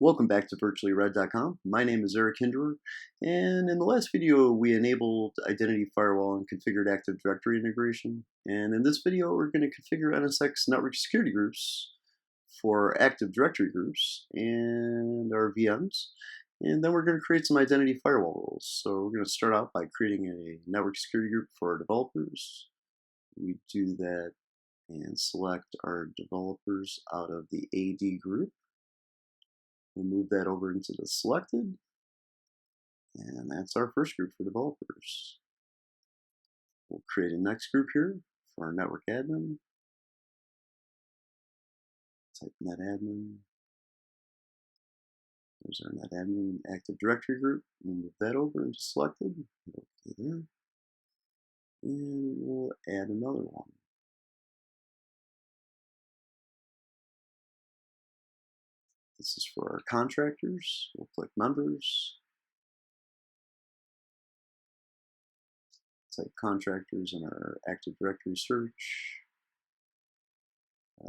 Welcome back to virtuallyred.com. My name is Eric Hinderer, and in the last video we enabled Identity Firewall and configured Active Directory integration. And in this video we're going to configure NSX network security groups for Active Directory groups and our VMs. And then we're going to create some Identity Firewall rules. So we're going to start out by creating a network security group for our developers. We do that and select our developers out of the AD group. We'll move that over into the selected, and that's our first group for developers. We'll create a next group here for our network admin. Type netadmin. There's our netadmin Active Directory group. We'll move that over into selected. Okay there. And we'll add another one. This is for our contractors. We'll click members. Type contractors in our Active Directory search.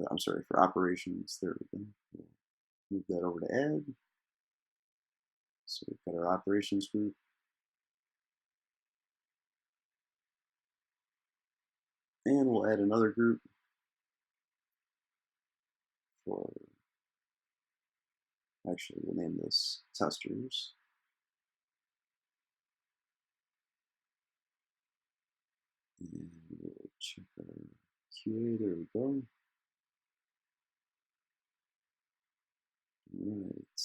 I'm sorry, for operations. There we go. We'll move that over to add. So we've got our operations group. And we'll add another group for, actually we'll name this testers. And we'll check our QA, there we go. All right.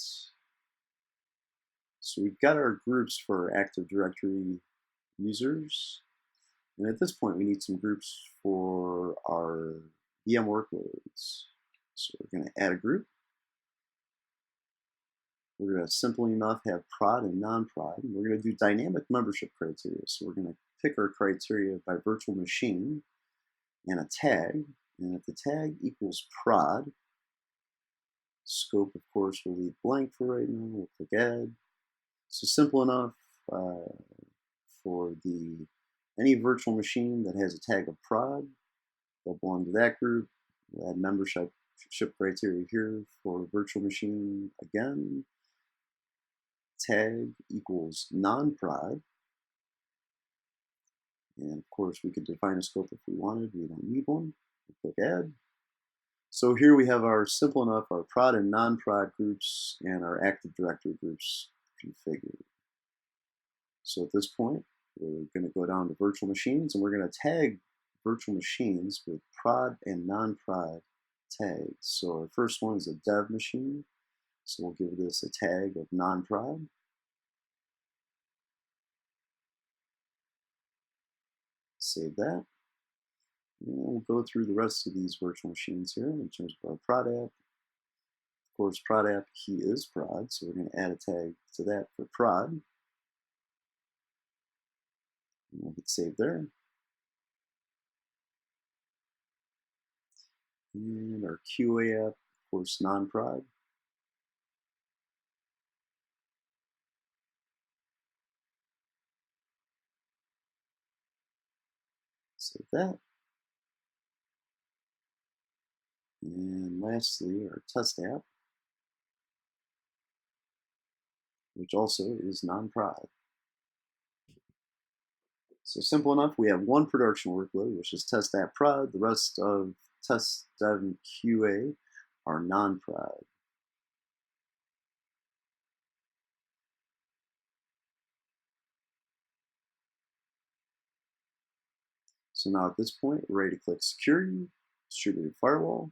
So we've got our groups for Active Directory users. And at this point, we need some groups for our VM workloads. So we're going to add a group. We're going to simply enough have prod and non-prod. We're going to do dynamic membership criteria. So we're going to pick our criteria by virtual machine and a tag. And if the tag equals prod, scope, of course, we'll leave blank for right now. We'll click add. So simple enough for any virtual machine that has a tag of prod, they'll belong to that group. We'll add membership criteria here for virtual machine again. Tag equals non-prod. And of course, we could define a scope if we wanted. We don't need one. We'll click add. So here we have our simple enough, our prod and non-prod groups and our Active Directory groups configured. So at this point, we're going to go down to virtual machines and we're going to tag virtual machines with prod and non-prod tags. So our first one is a dev machine. So we'll give this a tag of non-prod. Save that. And we'll go through the rest of these virtual machines here in terms of our prod app. Of course, prod app key is prod, so we're going to add a tag to that for prod. And we'll hit save there. And our QA app, of course, non-prod. Save that. And lastly, our test app, which also is non-prod. So simple enough, we have one production workload, which is test app prod. The rest of test, dev, and QA are non-prod. So now at this point, we're ready to click Security, Distributed Firewall,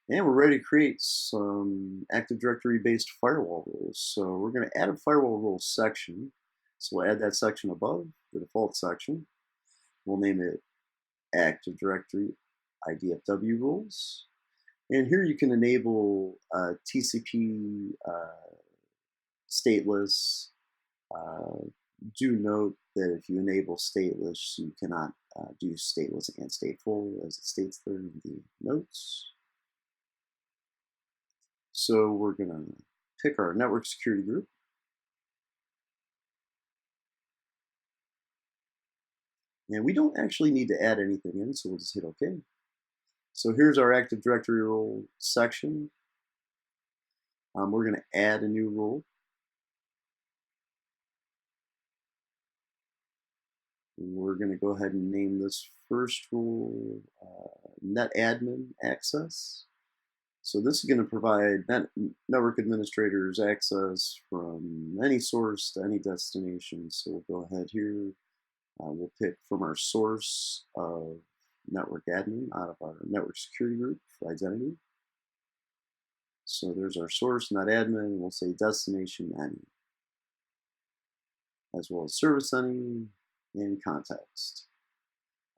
and we're ready to create some Active Directory-based firewall rules. So we're going to add a firewall rules section. So we'll add that section above, the default section. We'll name it Active Directory IDFW rules. And here you can enable TCP stateless. Do note that if you enable stateless, you cannot do stateless and stateful, as it states there in the notes. So we're going to pick our network security group. And we don't actually need to add anything in, so we'll just hit OK. So here's our Active Directory role section. We're going to add a new rule. We're going to go ahead and name this first rule NetAdmin access. So this is going to provide network administrators access from any source to any destination. So we'll go ahead here. We'll pick from our source of network admin out of our network security group for identity. So there's our source, NetAdmin. We'll say destination any, as well as service any and context.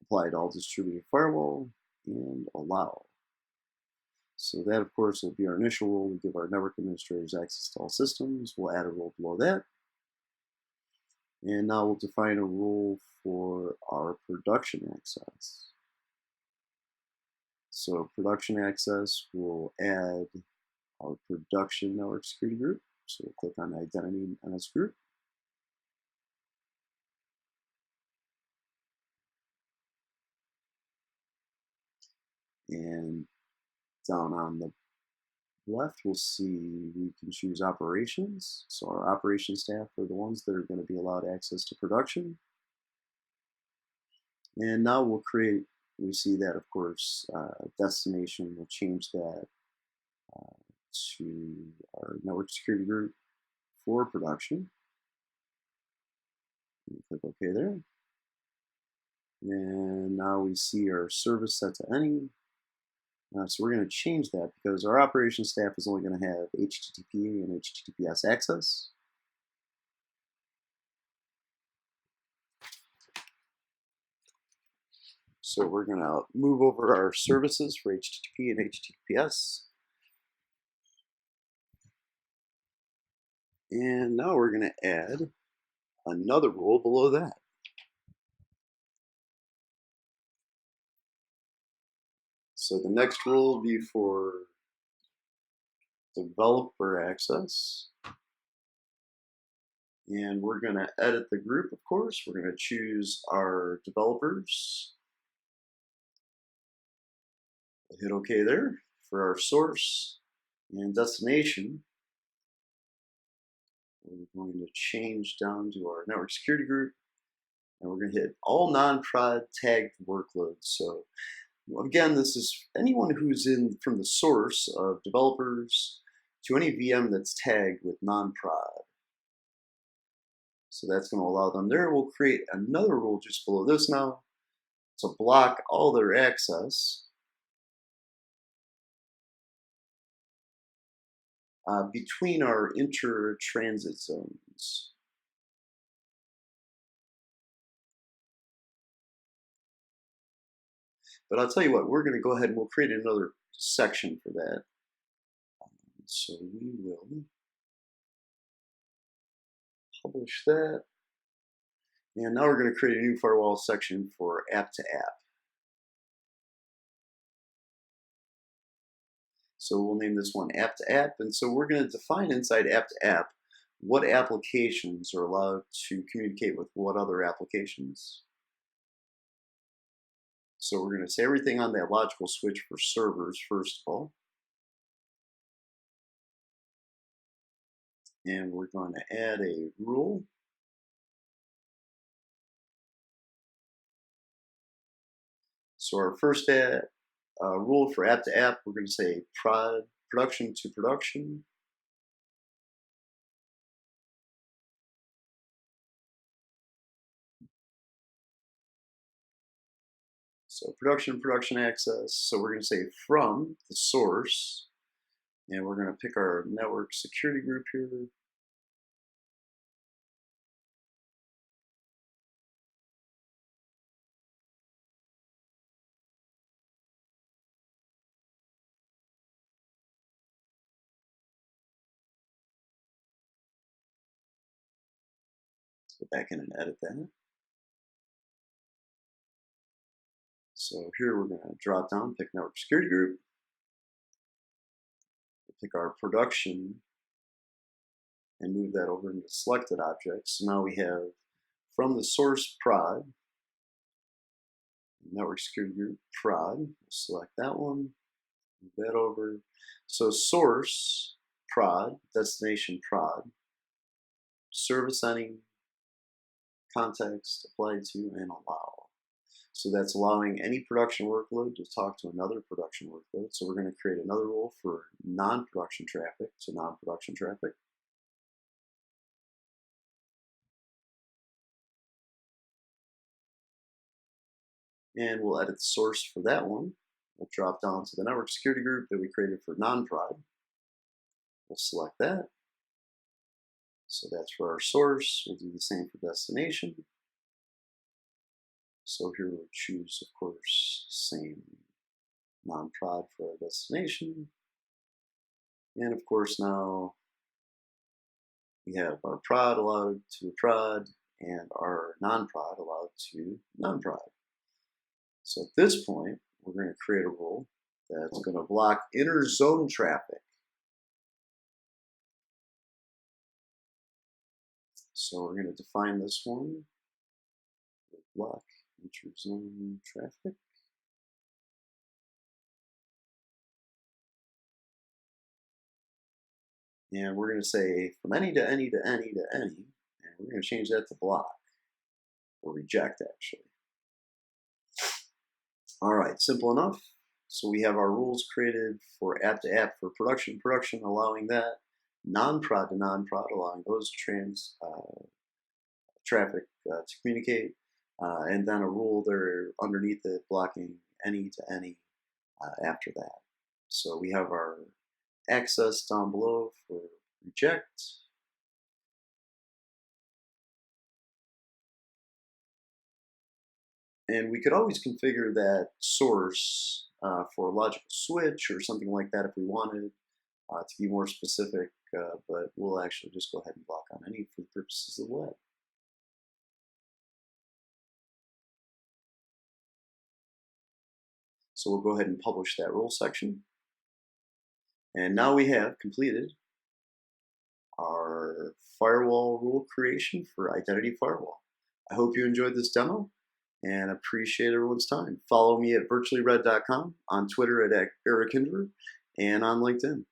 Apply to all distributed firewall and allow. So that, of course, will be our initial rule. We give our network administrators access to all systems. We'll add a rule below that. And now we'll define a rule for our production access. So production access will add our production network security group. So we'll click on identity NSGroup. And down on the left, we'll see we can choose operations. So our operations staff are the ones that are going to be allowed access to production. And now we'll create, we see that, of course, destination, we'll change that to our network security group for production. Click OK there. And now we see our service set to any. So we're going to change that because our operations staff is only going to have HTTP and HTTPS access. So we're going to move over our services for HTTP and HTTPS. And now we're going to add another rule below that. So the next rule will be for developer access. And we're going to edit the group, of course. We're going to choose our developers. We'll hit OK there for our source and destination. We're going to change down to our network security group. And we're going to hit all non-prod tagged workloads. So again, this is anyone who's in from the source of developers to any VM that's tagged with non-prod. So that's going to allow them there. We'll create another rule just below this now to block all their access between our inter-transit zones. But I'll tell you what, we're going to go ahead and we'll create another section for that. So we will publish that. And now we're going to create a new firewall section for app to app. So we'll name this one app to app. And so we're going to define inside app to app what applications are allowed to communicate with what other applications. So we're going to say everything on that logical switch for servers, first of all. And we're going to add a rule. So our first rule for app to app, we're going to say production to production. So production access. So we're going to say from the source, and we're going to pick our network security group here. Let's go back in and edit that. So here we're going to drop down, pick network security group, pick our production, and move that over into selected objects. So now we have from the source prod, network security group prod. We'll select that one, move that over. So source prod, destination prod, service any, context, applied to, and allow. So that's allowing any production workload to talk to another production workload. So we're going to create another rule for non-production traffic to non-production traffic. And we'll edit the source for that one. We'll drop down to the network security group that we created for non-prod. We'll select that. So that's for our source. We'll do the same for destination. So here we'll choose, of course, same non-prod for our destination. And of course now we have our prod allowed to prod and our non-prod allowed to non-prod. So at this point, we're going to create a rule that's going to block inner zone traffic. So we're going to define this one, block interzone traffic. And we're going to say from any to any to any to any, and we're going to change that to block, or reject actually. All right, simple enough. So we have our rules created for app to app for production, allowing that, non-prod to non-prod, allowing those traffic to communicate, and then a rule there underneath it blocking any to any after that. So we have our access down below for reject. And we could always configure that source for a logical switch or something like that if we wanted to be more specific, but we'll actually just go ahead and block on any for the purposes of the web. So we'll go ahead and publish that rule section. And now we have completed our firewall rule creation for Identity Firewall. I hope you enjoyed this demo and appreciate everyone's time. Follow me at virtuallyred.com, on Twitter at Eric Hinderer, and on LinkedIn.